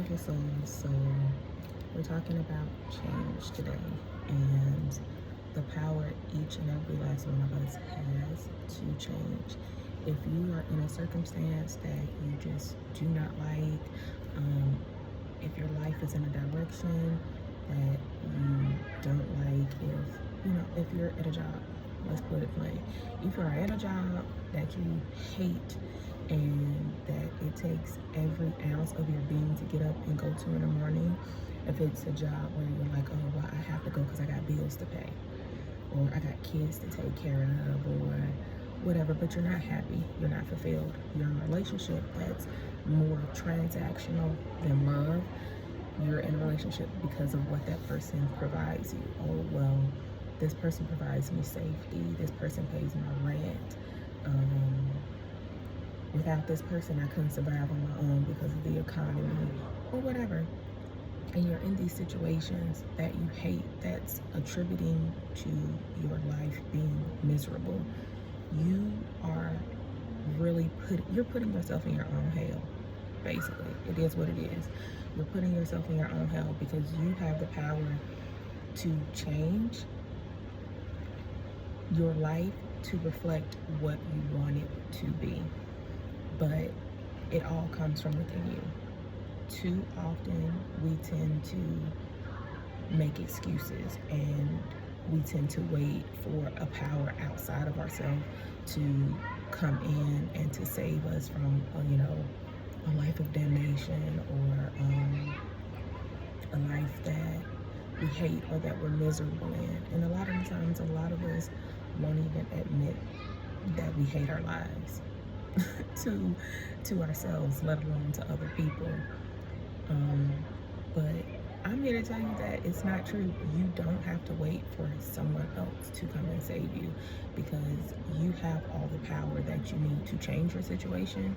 beautiful souls. So we're talking about change today and the power each and every last one of us has to change. If you are in a circumstance that you just do not like, if your life is in a direction that you don't like, if you're at a job, let's put it plain. If you're at a job that you hate and that it takes every ounce of your being to get up and go to in the morning, if it's a job where you're like, oh, well, I have to go because I got bills to pay, or I got kids to take care of, or whatever, but you're not happy, you're not fulfilled, you're in a relationship that's more transactional than love, you're in a relationship because of what that person provides you. Oh, well, this person provides me safety, this person pays my rent. Without this person, I couldn't survive on my own because of the economy, or whatever. And you're in these situations that you hate, that's attributing to your life being miserable. You are really you're putting yourself in your own hell, basically. It is what it is. You're putting yourself in your own hell because you have the power to change your life to reflect what you want it to be. But it all comes from within you. Too often we tend to make excuses and we tend to wait for a power outside of ourselves to come in and to save us from, a life of damnation, or a life that we hate or that we're miserable in. And a lot of times, a lot of us won't even admit that we hate our lives to ourselves, let alone to other people. But I'm here to tell you that it's not true. You don't have to wait for someone else to come and save you, because you have all the power that you need to change your situation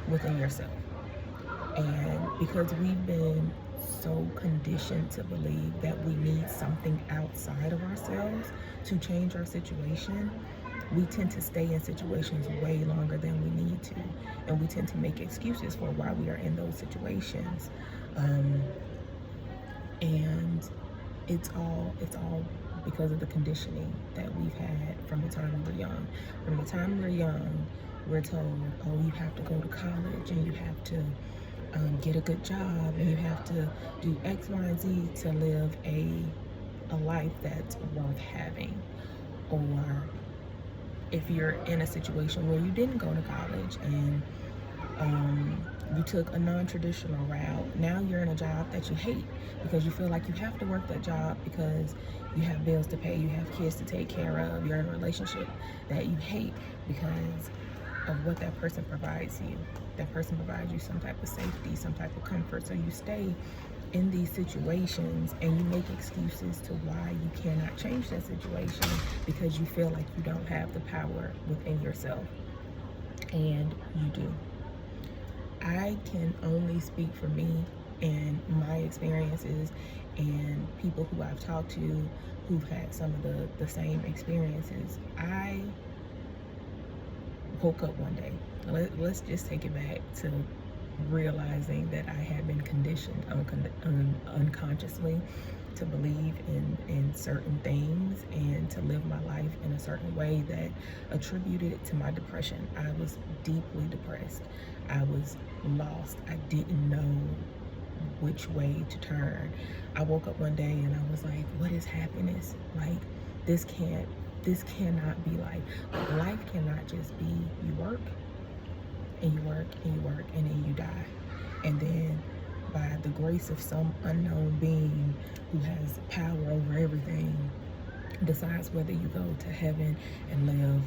within yourself. And because we've been so conditioned to believe that we need something outside of ourselves to change our situation, we tend to stay in situations way longer than we need to, and we tend to make excuses for why we are in those situations. And it's all because of the conditioning that we've had from the time we're young. From the time we're young, we're told, oh, you have to go to college and you have to get a good job and you have to do X, Y, and Z to live a life that's worth having. Or if you're in a situation where you didn't go to college and you took a non-traditional route, now you're in a job that you hate because you feel like you have to work that job because you have bills to pay, you have kids to take care of, you're in a relationship that you hate because of what that person provides you. That person provides you some type of safety, some type of comfort. So you stay in these situations and you make excuses to why you cannot change that situation because you feel like you don't have the power within yourself. And you do. I can only speak for me and my experiences and people who I've talked to who've had some of the same experiences. I woke up one day. Let's just take it back to realizing that I had been conditioned unconsciously to believe in certain things and to live my life in a certain way that attributed it to my depression. I was deeply depressed. I was lost. I didn't know which way to turn. I woke up one day and I was like, what is happiness? Like, this cannot be life. Life cannot just be you work and you work and you work and then you die. And then by the grace of some unknown being who has power over everything, decides whether you go to heaven and live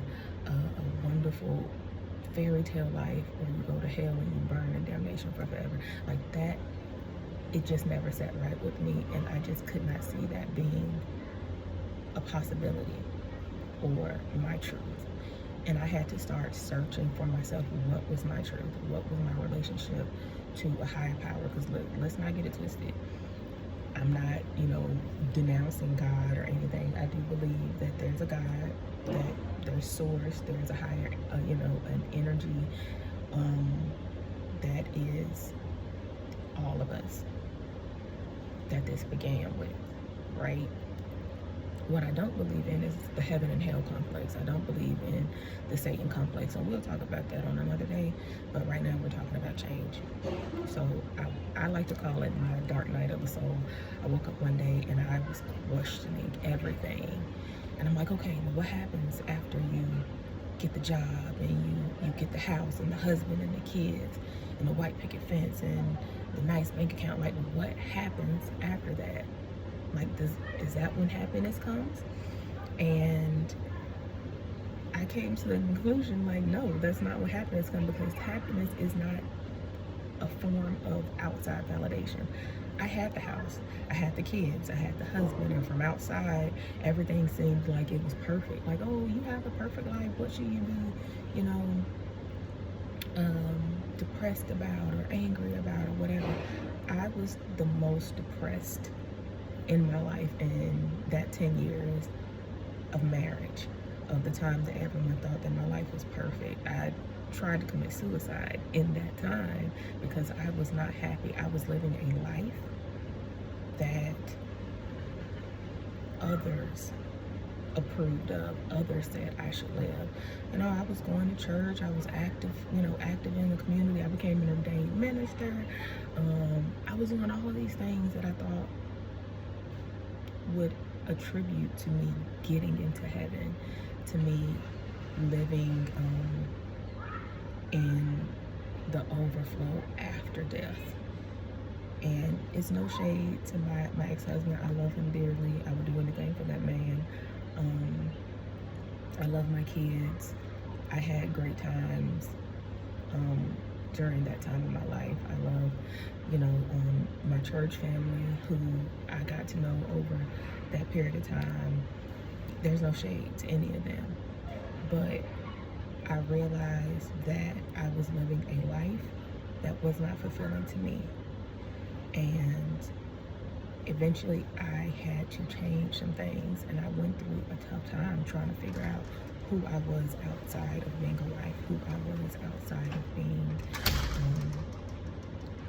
a wonderful fairy tale life or you go to hell and you burn in damnation for forever. Like that, it just never sat right with me, and I just could not see that being a possibility or my truth. And I had to start searching for myself. What was my truth? What was my relationship to a higher power? Because let's not get it twisted. I'm not, denouncing God or anything. I do believe that there's a God, that there's source, there's a higher, an energy that is all of us that this began with, right? What I don't believe in is the heaven and hell complex. I don't believe in the Satan complex, and we'll talk about that on another day. But right now we're talking about change. So I like to call it my dark night of the soul. I woke up one day and I was questioning everything. And I'm like, okay, well, what happens after you get the job and you get the house and the husband and the kids and the white picket fence and the nice bank account? Like, what happens after that? Like, is that when happiness comes? And I came to the conclusion, like, no, that's not what happiness comes, because happiness is not a form of outside validation. I had the house, I had the kids, I had the husband, and from outside, everything seemed like it was perfect. Like, oh, you have a perfect life. What should you be, depressed about or angry about or whatever? I was the most depressed in my life in that 10 years of marriage, of the time that everyone thought that my life was perfect. I tried to commit suicide in that time because I was not happy. I was living a life that others approved of, others said I should live. I was going to church, I was active, active in the community. I became an ordained minister. I was doing all of these things that I thought would attribute to me getting into heaven, to me living in the overflow after death. And it's no shade to my ex-husband. I love him dearly. I would do anything for that man. I love my kids. I had great times during that time of my life. I love, my church family, who I got to know over that period of time. There's no shade to any of them. But I realized that I was living a life that was not fulfilling to me. And eventually I had to change some things, and I went through a tough time trying to figure out who I was outside of being a wife, who I was outside of being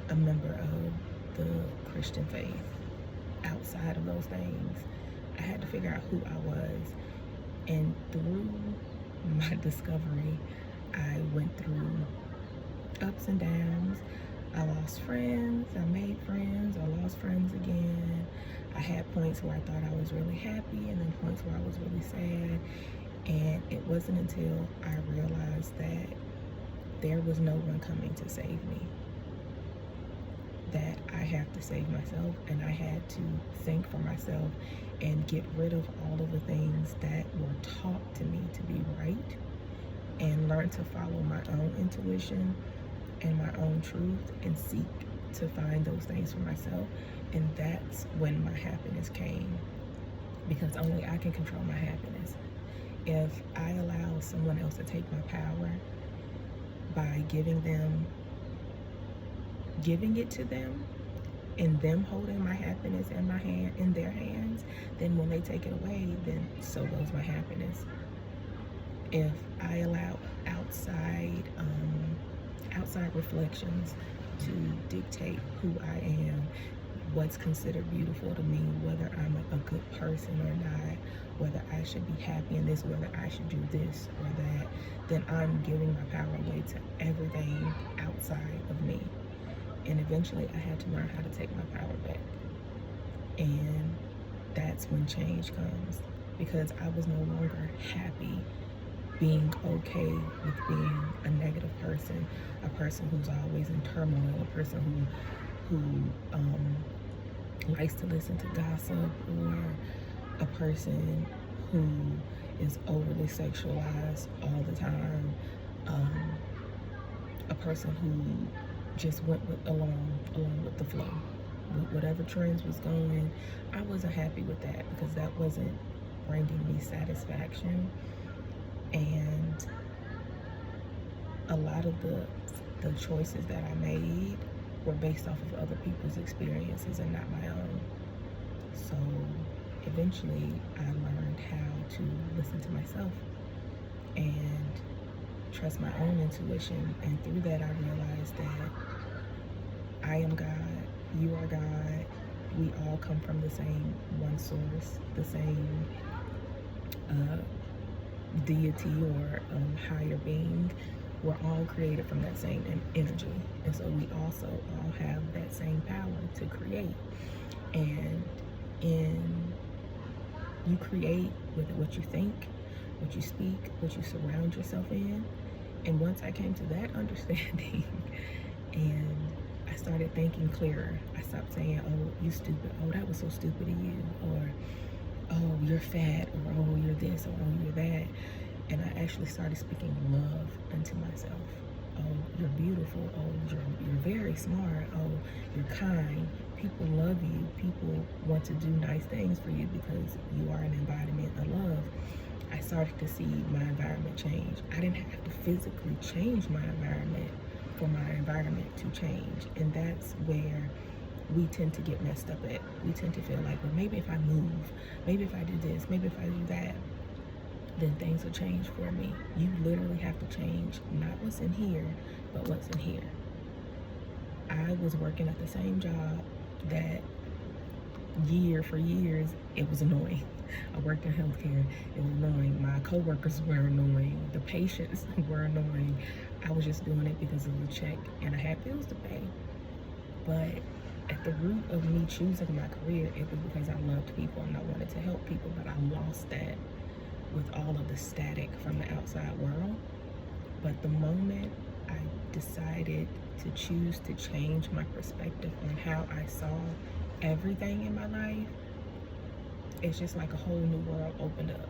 a member of the Christian faith. Outside of those things, I had to figure out who I was. And through my discovery, I went through ups and downs. I lost friends, I made friends, I lost friends again. I had points where I thought I was really happy, and then points where I was really sad. And it wasn't until I realized that there was no one coming to save me, that I have to save myself, and I had to think for myself and get rid of all of the things that were taught to me to be right, and learn to follow my own intuition and my own truth and seek to find those things for myself. And that's when my happiness came, because only I can control my happiness. If I allow someone else to take my power by giving it to them, and them holding my happiness in their hands, then when they take it away, then so goes my happiness. If I allow outside reflections to dictate who I am, what's considered beautiful to me, whether I'm a good person or not, whether I should be happy in this, whether I should do this or that, then I'm giving my power away to everything outside of me. And eventually I had to learn how to take my power back. And that's when change comes, because I was no longer happy being okay with being a negative person, a person who's always in turmoil, a person who likes to listen to gossip, or a person who is overly sexualized all the time, a person who just went along with the flow. Whatever trends was going, I wasn't happy with that, because that wasn't bringing me satisfaction. And a lot of the choices that I made were based off of other people's experiences and not my own. So eventually I learned how to listen to myself and trust my own intuition. And through that, I realized that I am God. you are God. We all come from the same one source, the same uh, deity or higher being. We're all created from that same energy. And so we also all have that same power to create. And you create with what you think, what you speak, what you surround yourself in. And once I came to that understanding and I started thinking clearer, I stopped saying, oh, you stupid, oh, that was so stupid of you, or oh, you're fat, or oh, you're this, or oh, you're that. And I actually started speaking love unto myself. Oh, you're beautiful. Oh, you're very smart. Oh, you're kind. People love you. People want to do nice things for you because you are an embodiment of love. I started to see my environment change. I didn't have to physically change my environment for my environment to change. And that's where we tend to get messed up at. We tend to feel like, well, maybe if I move, maybe if I do this, maybe if I do that, then things will change for me. You literally have to change not what's in here, but what's in here. I was working at the same job that for years, it was annoying. I worked in healthcare, it was annoying. My coworkers were annoying. The patients were annoying. I was just doing it because of the check and I had bills to pay. But at the root of me choosing my career, it was because I loved people and I wanted to help people, but I lost that with all of the static from the outside world. But the moment I decided to choose to change my perspective on how I saw everything in my life, it's just like a whole new world opened up.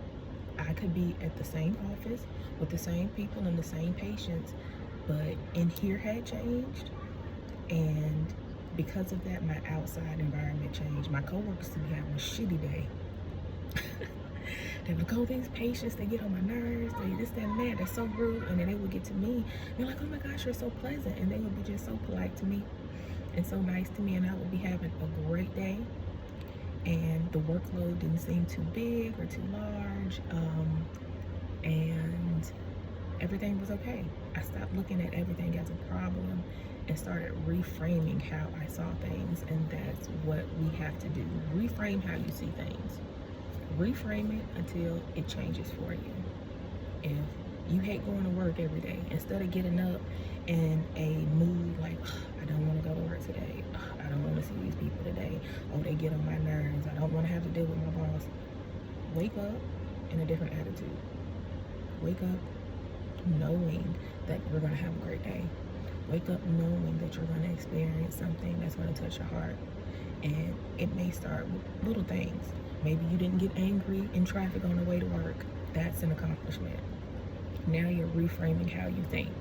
I could be at the same office with the same people and the same patients, but in here had changed. And because of that, my outside environment changed. My coworkers would be having a shitty day. They would go, these patients, they get on my nerves, they this, that, and that, they're so rude. And then they would get to me, they're like, oh my gosh, you're so pleasant. And they would be just so polite to me and so nice to me. And I would be having a great day. And the workload didn't seem too big or too large. And everything was okay. I stopped looking at everything as a problem and started reframing how I saw things. And that's what we have to do. Reframe how you see things. Reframe it until it changes for you. If you hate going to work every day, instead of getting up in a mood like, I don't want to go to work today, I don't want to see these people today, oh, they get on my nerves, I don't want to have to deal with my boss. Wake up in a different attitude. Wake up knowing that you're going to have a great day. Wake up knowing that you're going to experience something that's going to touch your heart. And it may start with little things. Maybe you didn't get angry in traffic on the way to work. That's an accomplishment. Now you're reframing how you think.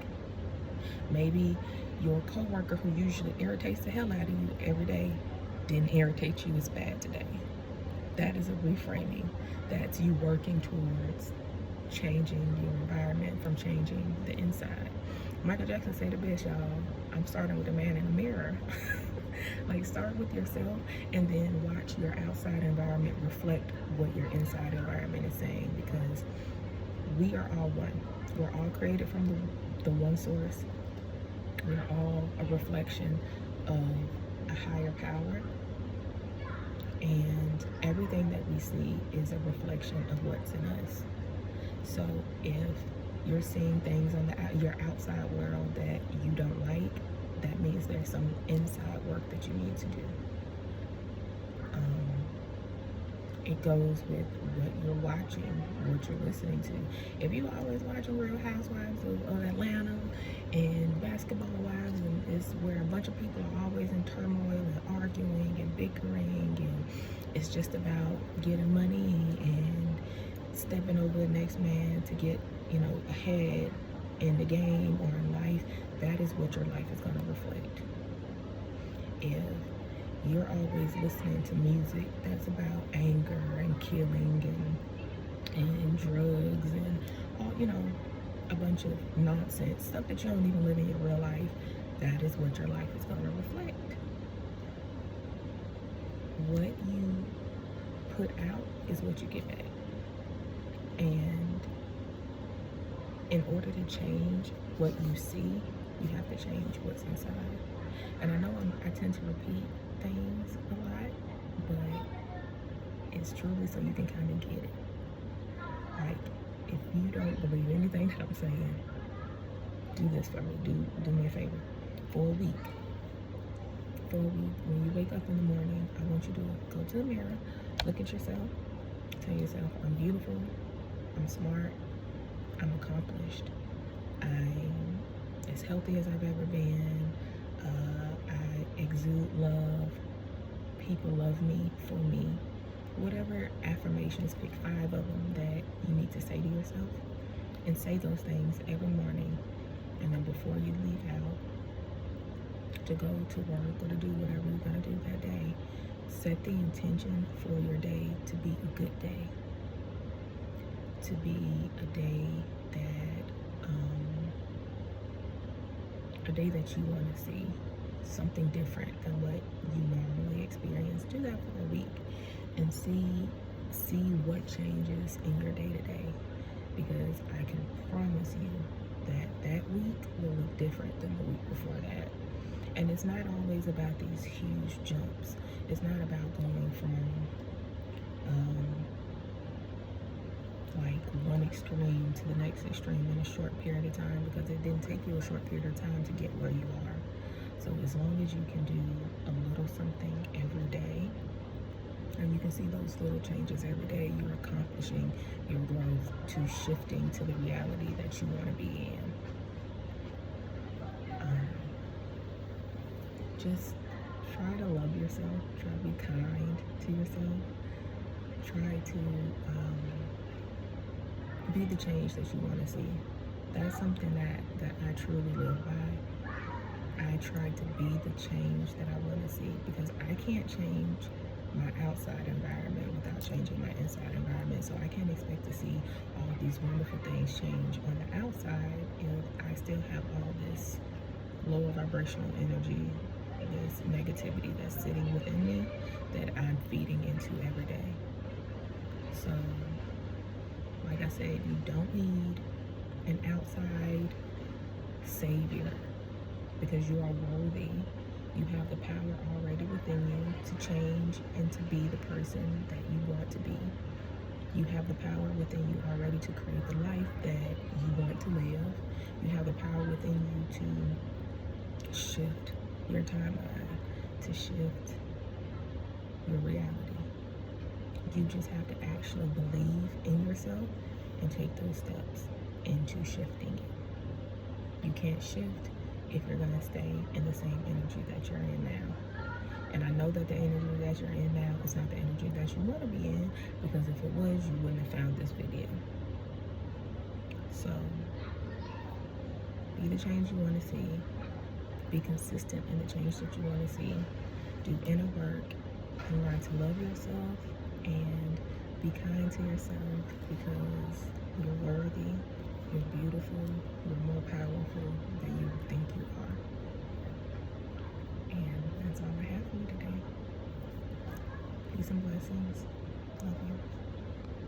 Maybe your coworker who usually irritates the hell out of you every day didn't irritate you as bad today. That is a reframing. That's you working towards changing your environment from changing the inside. Michael Jackson said it best, y'all. I'm starting with the man in the mirror. Like, start with yourself and then watch your outside environment reflect what your inside environment is saying, because we are all one. We're all created from the one source. We're all a reflection of a higher power. And everything that we see is a reflection of what's in us. So if you're seeing things on your outside world that you don't like, that means there's some inside work that you need to do. It goes with what you're watching, what you're listening to. If you're always watching Real Housewives of Atlanta and Basketball Wives, and it's where a bunch of people are always in turmoil and arguing and bickering, and it's just about getting money and stepping over the next man to get, ahead in the game or in life, that is what your life is going to reflect. If you're always listening to music that's about anger and killing and drugs and all, a bunch of nonsense, stuff that you don't even live in your real life, that is what your life is going to reflect. What you put out is what you get back. And in order to change what you see, you have to change what's inside. And I know I tend to repeat things a lot, but it's truly so you can kind of get it. Like, if you don't believe anything that I'm saying, do this for me. Do me a favor. For a week. For a week, when you wake up in the morning, I want you to go to the mirror, look at yourself, tell yourself, I'm beautiful, I'm smart, I'm accomplished, I'm as healthy as I've ever been, I exude love, people love me for me. Whatever affirmations, pick 5 of them that you need to say to yourself, and say those things every morning. And then before you leave out to go to work or to do whatever you're going to do that day, set the intention for your day to be a good day, to be a day that you want to see something different than what you normally experience. Do that for a week and see what changes in your day to day, because I can promise you that that week will look different than the week before that. And it's not always about these huge jumps. It's not about going from like one extreme to the next extreme in a short period of time, because it didn't take you a short period of time to get where you are. So as long as you can do a little something every day, and you can see those little changes every day, you're accomplishing your growth to shifting to the reality that you want to be in. Just try to love yourself, try to be kind to yourself, try to be the change that you want to see. That's something that I truly live by. I try to be the change that I want to see, because I can't change my outside environment without changing my inside environment. So I can't expect to see all of these wonderful things change on the outside if I still have all this lower vibrational energy, this negativity that's sitting within me that I'm feeding into every day. So, like I said, you don't need an outside savior, because you are worthy. You have the power already within you to change and to be the person that you want to be. You have the power within you already to create the life that you want to live. You have the power within you to shift your timeline, to shift your reality. You just have to actually believe in yourself and take those steps into shifting it. You can't shift if you're going to stay in the same energy that you're in now. And I know that the energy that you're in now is not the energy that you want to be in, because if it was, you wouldn't have found this video. So, be the change you want to see. Be consistent in the change that you want to see. Do inner work and learn to love yourself and be kind to yourself, because you're worthy, you're beautiful, you're more powerful than you think you are. And that's all I have for you today. Peace and blessings. Love you.